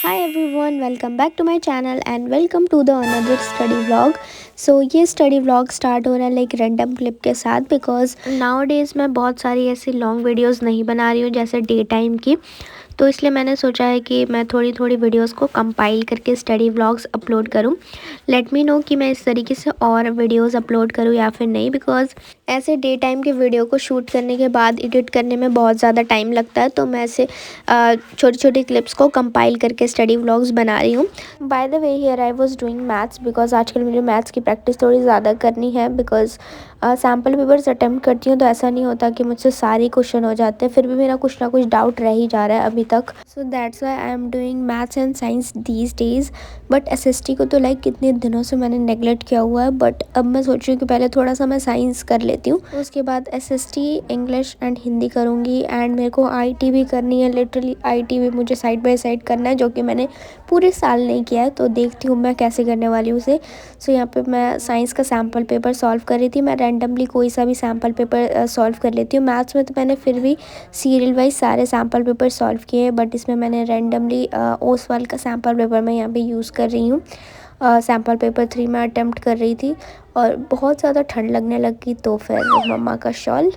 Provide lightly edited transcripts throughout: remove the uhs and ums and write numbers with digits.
Hi everyone, welcome back to my channel and welcome to the another study vlog. ये study vlog start हो रहा है like random clip के साथ because now days मैं बहुत सारी ऐसी लॉन्ग वीडियोस नहीं बना रही हूँ जैसे डे टाइम की। तो इसलिए मैंने सोचा है कि मैं थोड़ी थोड़ी वीडियोस को कंपाइल करके स्टडी व्लॉग्स अपलोड करूँ। लेट मी नो कि मैं इस तरीके से और वीडियोस अपलोड करूँ या फिर नहीं, बिकॉज ऐसे डे टाइम के वीडियो को शूट करने के बाद एडिट करने में बहुत ज़्यादा टाइम लगता है। तो मैं ऐसे छोटी छोटी क्लिप्स को कंपाइल करके स्टडी व्लॉग्स बना रही हूँ। By the way here I was doing maths because आजकल मुझे मैथ्स की प्रैक्टिस थोड़ी ज़्यादा करनी है बिकॉज सैम्पल पेपर्स अटेम्प्ट करती हूँ तो ऐसा नहीं होता कि मुझसे सारे क्वेश्चन हो जाते हैं, फिर भी मेरा कुछ ना कुछ डाउट रह ही जा रहा है अभी तक। So that's why I am doing maths and science these days. But SST को तो लाइक कितने दिनों से मैंने नेगलेक्ट किया हुआ है, बट अब मैं सोच रही हूँ कि पहले थोड़ा सा मैं साइंस कर लेती हूँ, उसके बाद एसएसटी इंग्लिश एंड हिंदी करूँगी। एंड मेरे को आईटी भी करनी है, लिटरली आईटी भी मुझे साइड बाय साइड करना है, जो कि मैंने पूरे साल नहीं किया है। तो देखती हूँ मैं कैसे करने वाली हूँ उसे। सो यहाँ पे मैं साइंस का सैम्पल पेपर सॉल्व कर रही थी। मैं रैंडमली कोई सा भी सैम्पल पेपर सॉल्व कर लेती हूँ। मैथ्स में तो मैंने फिर भी सीरियल वाइज सारे सैम्पल पेपर सॉल्व किए हैं, बट इसमें मैंने रैंडमली ओसवाल का सैम्पल पेपर मैं यहाँ पे यूज़ कर रही हूँ। सैम्पल पेपर 3 मैं अटैम्प्ट कर रही थी और बहुत ज़्यादा ठंड लगने लगी, तो फिर मम्मा का शॉल,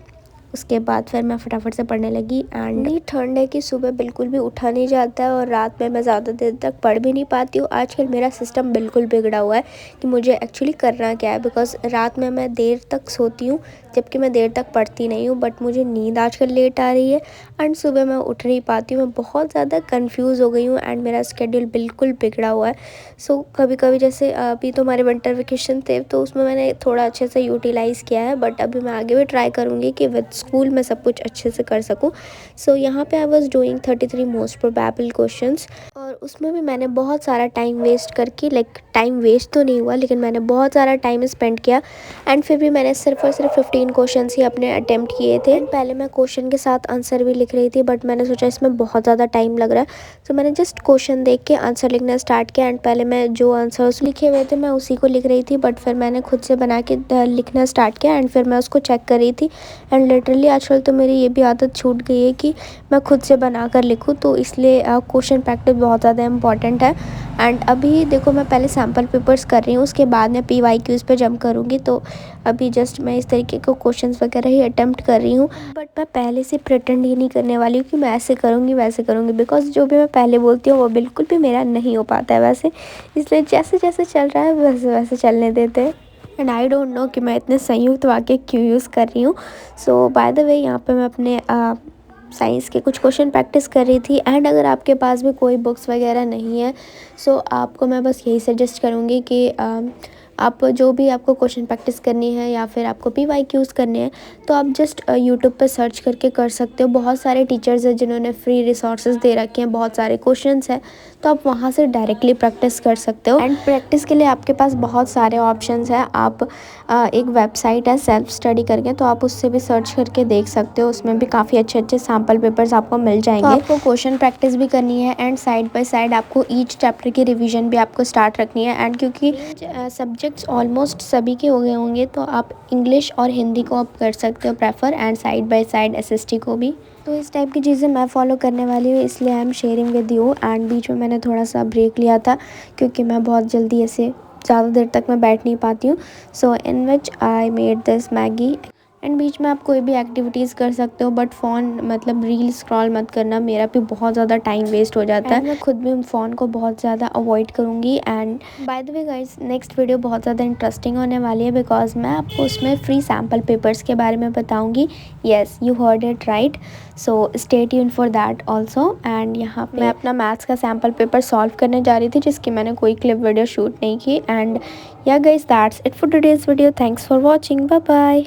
उसके बाद फिर मैं फटाफट से पढ़ने लगी। एंड इतनी ठंड है कि सुबह बिल्कुल भी उठा नहीं जाता है और रात में मैं ज़्यादा देर तक पढ़ भी नहीं पाती हूँ। आजकल मेरा सिस्टम बिल्कुल बिगड़ा हुआ है कि मुझे एक्चुअली करना क्या है, बिकॉज रात में मैं देर तक सोती हूँ जबकि मैं देर तक पढ़ती नहीं हूँ, बट मुझे नींद आजकल लेट आ रही है एंड सुबह मैं उठ नहीं पाती हूँ। मैं बहुत ज़्यादा कंफ्यूज हो गई हूँ एंड मेरा स्केड्यूल बिल्कुल बिगड़ा हुआ है। सो कभी कभी जैसे अभी तो हमारे विंटर वेकेशन थे तो उसमें मैंने थोड़ा अच्छे से यूटिलाइज़ किया है, बट अभी मैं आगे भी ट्राई करूँगी कि विद स्कूल में सब कुछ अच्छे से कर सकूँ। सो यहाँ पे I was doing 33 most probable questions और उसमें भी मैंने बहुत सारा टाइम वेस्ट करके, लाइक टाइम वेस्ट तो नहीं हुआ लेकिन मैंने बहुत सारा टाइम स्पेंड किया एंड फिर भी मैंने सिर्फ और सिर्फ 15 क्वेश्चंस ही अपने अटेम्प्ट किए थे। एंड पहले मैं क्वेश्चन के साथ आंसर भी लिख रही थी, बट मैंने सोचा इसमें बहुत ज़्यादा टाइम लग रहा है, तो मैंने जस्ट क्वेश्चन देख के आंसर लिखना स्टार्ट किया। एंड पहले मैं जो आंसर्स लिखे हुए थे मैं उसी को लिख रही थी, बट फिर मैंने खुद से बना के लिखना स्टार्ट किया एंड फिर मैं उसको चेक कर रही थी। एंड लिटरली आजकल तो मेरी ये भी आदत छूट गई है कि मैं खुद से बना कर लिखूँ, तो इसलिए क्वेश्चन प्रैक्टिस बहुत ज़्यादा इंपॉर्टेंट है। एंड अभी देखो मैं पहले सैम्पल पेपर्स कर रही हूँ, उसके बाद मैं PYQs पे जंप करूँगी। तो अभी जस्ट मैं इस तरीके के क्वेश्चंस वगैरह ही अटेम्प्ट कर रही हूँ, बट मैं पहले से प्रिटेंड ही नहीं करने वाली हूँ कि मैं ऐसे करूँगी वैसे करूँगी, बिकॉज जो भी मैं पहले बोलती हूँ वो बिल्कुल भी मेरा नहीं हो पाता है वैसे। इसलिए जैसे जैसे चल रहा है वैसे वैसे चलने देते हैं। एंड आई डोंट नो कि मैं इतने संयुक्त वाक्य क्यों यूज़ कर रही हूँ। सो बाय द वे यहाँ पे मैं अपने साइंस के कुछ क्वेश्चन प्रैक्टिस कर रही थी। एंड अगर आपके पास भी कोई बुक्स वगैरह नहीं है, सो आपको मैं बस यही सजेस्ट करूँगी कि आप जो भी आपको क्वेश्चन प्रैक्टिस करनी है या फिर आपको PYQs करने हैं तो आप जस्ट यूट्यूब पे सर्च करके कर सकते हो। बहुत सारे टीचर्स हैं जिन्होंने फ्री रिसोर्सेज दे रखे हैं, बहुत सारे क्वेश्चंस हैं, तो आप वहाँ से डायरेक्टली प्रैक्टिस कर सकते हो। एंड प्रैक्टिस के लिए आपके पास बहुत सारे ऑप्शंस हैं। आप एक वेबसाइट है सेल्फ स्टडी करके, तो आप उससे भी सर्च करके देख सकते हो, उसमें भी काफ़ी अच्छे अच्छे सैम्पल पेपर्स आपको मिल जाएंगे। तो आपको क्वेश्चन प्रैक्टिस भी करनी है एंड साइड बाय साइड आपको ईच चैप्टर की रिविजन भी आपको स्टार्ट रखनी है। एंड क्योंकि सब्जेक्ट्स ऑलमोस्ट सभी के हो गए होंगे तो आप इंग्लिश और हिंदी को आप कर सकते हो prefer, and side by side SST को भी। तो इस टाइप की चीज़ें मैं फॉलो करने वाली हूँ, इसलिए I am sharing with you. And बीच में मैंने थोड़ा सा ब्रेक लिया था क्योंकि मैं बहुत जल्दी ऐसे ज़्यादा देर तक मैं बैठ नहीं पाती हूँ। So in which I made this Maggi. And बीच में आप कोई भी एक्टिविटीज़ कर सकते हो, बट फ़ोन मतलब रील स्क्रॉल मत करना, मेरा भी बहुत ज़्यादा टाइम वेस्ट हो जाता है। मैं खुद भी फ़ोन को बहुत ज़्यादा अवॉइड करूँगी। And by the way guys, next video बहुत ज़्यादा इंटरेस्टिंग होने वाली है बिकॉज मैं आपको उसमें फ्री सैम्पल पेपर्स के बारे में बताऊँगी। Yes, you heard it right. So stay tuned for that also. And यहाँ पे मैं अपना मैथ्स का सैम्पल पेपर सॉल्व करने जा रही थी जिसकी मैंने कोई क्लिप वीडियो शूट नहीं की। And yeah guys, that's it for today's video. Thanks for watching, bye bye.